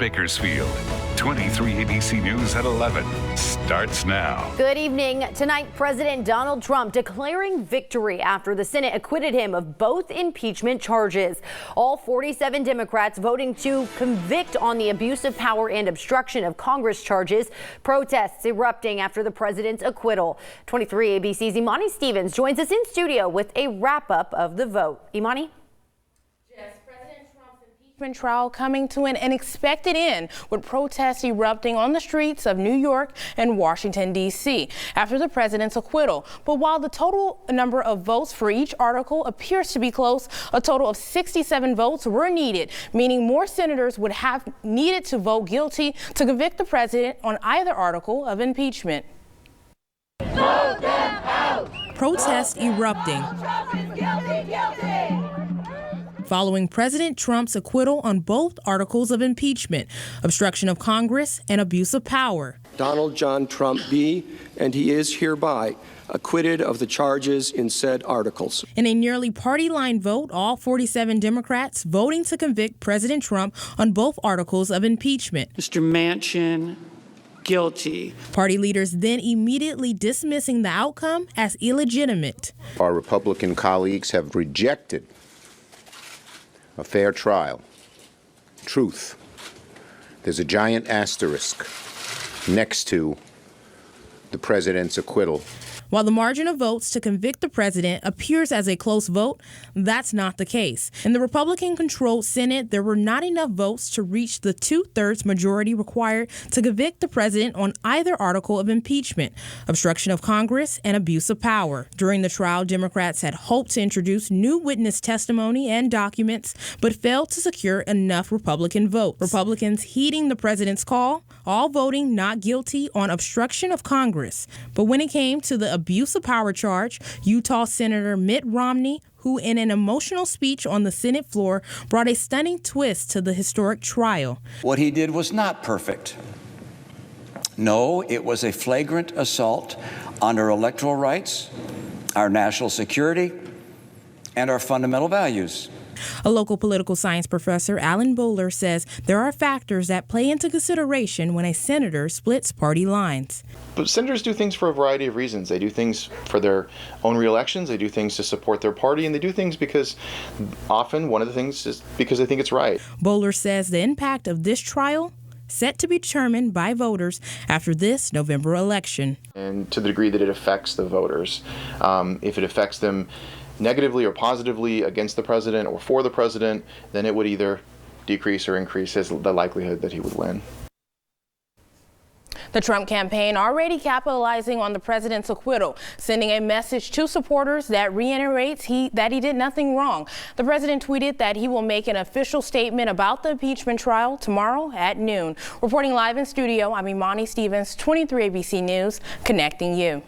Bakersfield. 23 ABC News at 11 starts now. Good evening. Tonight, President Donald Trump declaring victory after the Senate acquitted him of both impeachment charges. All 47 Democrats voting to convict on the abuse of power and obstruction of Congress charges. Protests erupting after the president's acquittal. 23 ABC's Imani Stevens joins us in studio with a wrap-up of the vote. Imani? Trial coming to an unexpected end, with protests erupting on the streets of New York and Washington, D.C. after the president's acquittal. But while the total number of votes for each article appears to be close, a total of 67 votes were needed, meaning more senators would have needed to vote guilty to convict the president on either article of impeachment. Vote them out! Protests erupting. Following President Trump's acquittal on both articles of impeachment, obstruction of Congress and abuse of power. Donald John Trump be, and he is hereby, acquitted of the charges in said articles. In a nearly party-line vote, all 47 Democrats voting to convict President Trump on both articles of impeachment. Mr. Manchin, guilty. Party leaders then immediately dismissing the outcome as illegitimate. Our Republican colleagues have rejected a fair trial. Truth. There's a giant asterisk next to the president's acquittal. While the margin of votes to convict the president appears as a close vote, that's not the case. In the Republican-controlled Senate, there were not enough votes to reach the two-thirds majority required to convict the president on either article of impeachment, obstruction of Congress and abuse of power. During the trial, Democrats had hoped to introduce new witness testimony and documents, but failed to secure enough Republican votes. Republicans heeding the president's call, all voting not guilty on obstruction of Congress. But when it came to the abuse of power charge, Utah Senator Mitt Romney, who in an emotional speech on the Senate floor brought a stunning twist to the historic trial. What he did was not perfect. No, it was a flagrant assault on our electoral rights, our national security, and our fundamental values. A local political science professor, Alan Bowler, says there are factors that play into consideration when a senator splits party lines. But senators do things for a variety of reasons. They do things for their own re-elections, they do things to support their party, and they do things because often one of the things is because they think it's right. Bowler says the impact of this trial set to be determined by voters after this November election. And to the degree that it affects the voters, if it affects them negatively or positively against the president or for the president, then it would either decrease or increase the likelihood that he would win. The Trump campaign already capitalizing on the president's acquittal, sending a message to supporters that reiterates that he did nothing wrong. The president tweeted that he will make an official statement about the impeachment trial tomorrow at noon. Reporting live in studio, I'm Imani Stevens, 23 ABC News, connecting you.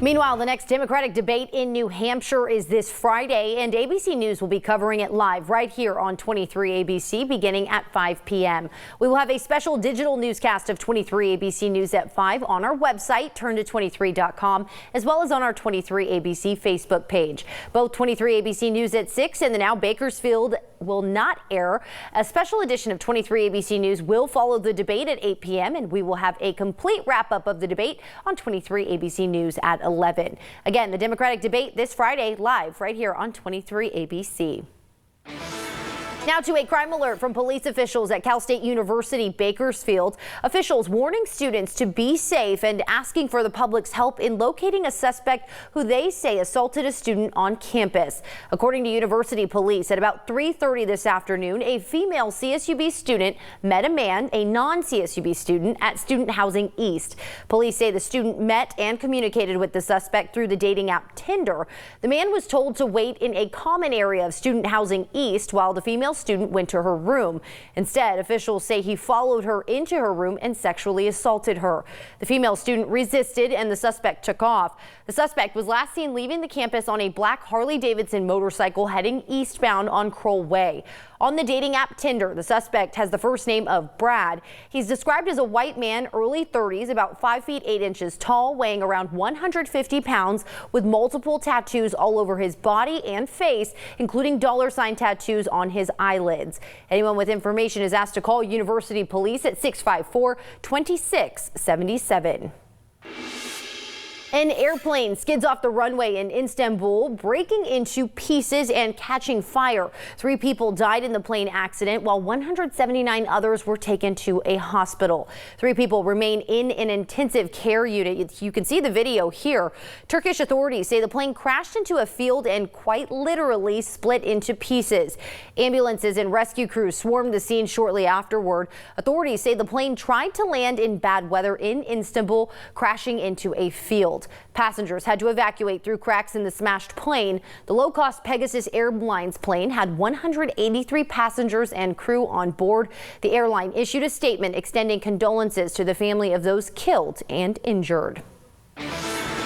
Meanwhile, the next Democratic debate in New Hampshire is this Friday, and ABC News will be covering it live right here on 23 ABC beginning at 5 p.m. We will have a special digital newscast of 23 ABC News at 5 on our website, turn23.com, as well as on our 23 ABC Facebook page. Both 23 ABC News at 6 and the Now Bakersfield will not air. A special edition of 23 ABC News will follow the debate at 8 p.m., and we will have a complete wrap-up of the debate on 23 ABC News at 11. Again, the Democratic debate this Friday live right here on 23 ABC. Now to a crime alert from police officials at Cal State University Bakersfield. Officials warning students to be safe and asking for the public's help in locating a suspect who they say assaulted a student on campus. According to university police, at about 3:30 this afternoon, a female CSUB student met a man, a non-CSUB student, at Student Housing East. Police say the student met and communicated with the suspect through the dating app Tinder. The man was told to wait in a common area of Student Housing East while the female student went to her room. Instead, officials say he followed her into her room and sexually assaulted her. The female student resisted and the suspect took off. The suspect was last seen leaving the campus on a black Harley-Davidson motorcycle heading eastbound on Kroll Way. On the dating app Tinder, the suspect has the first name of Brad. He's described as a white man, early 30s, about 5 feet 8 inches tall, weighing around 150 pounds, with multiple tattoos all over his body and face, including $ tattoos on his eyelids. Anyone with information is asked to call University Police at 654-2677. An airplane skids off the runway in Istanbul, breaking into pieces and catching fire. 3 people died in the plane accident, while 179 others were taken to a hospital. 3 people remain in an intensive care unit. You can see the video here. Turkish authorities say the plane crashed into a field and quite literally split into pieces. Ambulances and rescue crews swarmed the scene shortly afterward. Authorities say the plane tried to land in bad weather in Istanbul, crashing into a field. Passengers had to evacuate through cracks in the smashed plane. The low-cost Pegasus Airlines plane had 183 passengers and crew on board. The airline issued a statement extending condolences to the family of those killed and injured.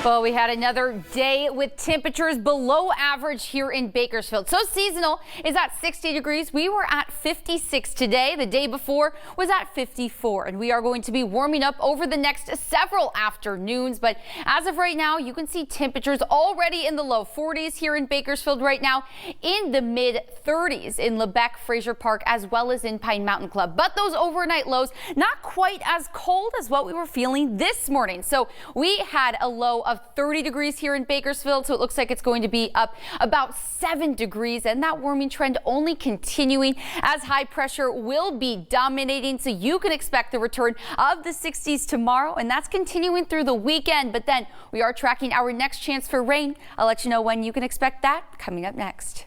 Well, we had another day with temperatures below average here in Bakersfield. So seasonal is at 60 degrees. We were at 56 today. The day before was at 54. And we are going to be warming up over the next several afternoons. But as of right now, you can see temperatures already in the low 40s here in Bakersfield right now, in the mid 30s in Lebec, Fraser Park, as well as in Pine Mountain Club. But those overnight lows not quite as cold as what we were feeling this morning. So we had a low of 30 degrees here in Bakersfield, so it looks like it's going to be up about 7 degrees, and that warming trend only continuing as high pressure will be dominating, so you can expect the return of the 60s tomorrow, and that's continuing through the weekend. But then we are tracking our next chance for rain. I'll let you know when you can expect that coming up next.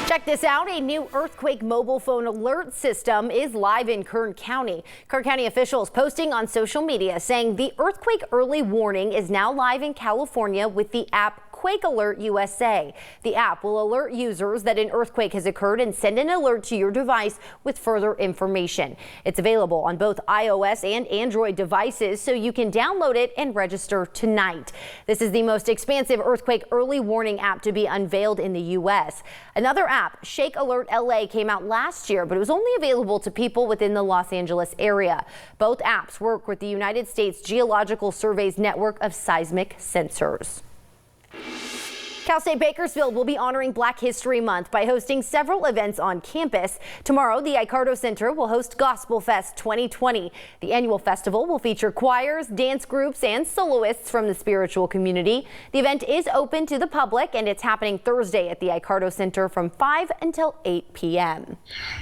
Check this out. A new earthquake mobile phone alert system is live in Kern County. Kern County officials posting on social media saying the earthquake early warning is now live in California with the app Quake Alert USA. The app will alert users that an earthquake has occurred and send an alert to your device with further information. It's available on both iOS and Android devices, so you can download it and register tonight. This is the most expansive earthquake early warning app to be unveiled in the U.S. Another app, Shake Alert LA, came out last year, but it was only available to people within the Los Angeles area. Both apps work with the United States Geological Survey's network of seismic sensors. Cal State Bakersfield will be honoring Black History Month by hosting several events on campus. Tomorrow, the Icardo Center will host Gospel Fest 2020. The annual festival will feature choirs, dance groups, and soloists from the spiritual community. The event is open to the public, and it's happening Thursday at the Icardo Center from 5 until 8 p.m.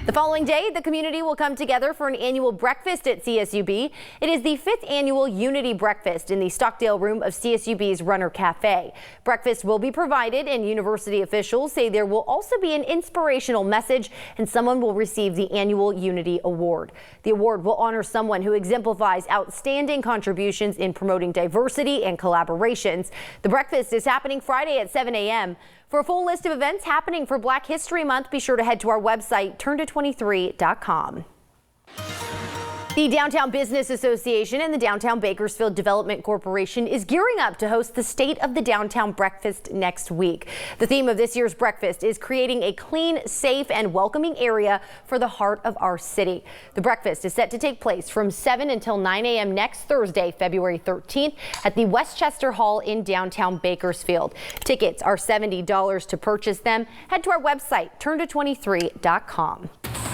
The following day, the community will come together for an annual breakfast at CSUB. It is the 5th annual Unity Breakfast in the Stockdale room of CSUB's Runner Cafe. Breakfast will be provided, and university officials say there will also be an inspirational message, and someone will receive the annual Unity Award. The award will honor someone who exemplifies outstanding contributions in promoting diversity and collaborations. The breakfast is happening Friday at 7 a.m. For a full list of events happening for Black History Month, be sure to head to our website, turnto23.com. The Downtown Business Association and the Downtown Bakersfield Development Corporation is gearing up to host the State of the Downtown Breakfast next week. The theme of this year's breakfast is creating a clean, safe, and welcoming area for the heart of our city. The breakfast is set to take place from 7 until 9 a.m. next Thursday, February 13th at the Westchester Hall in downtown Bakersfield. Tickets are $70 to purchase them. Head to our website, turnto23.com.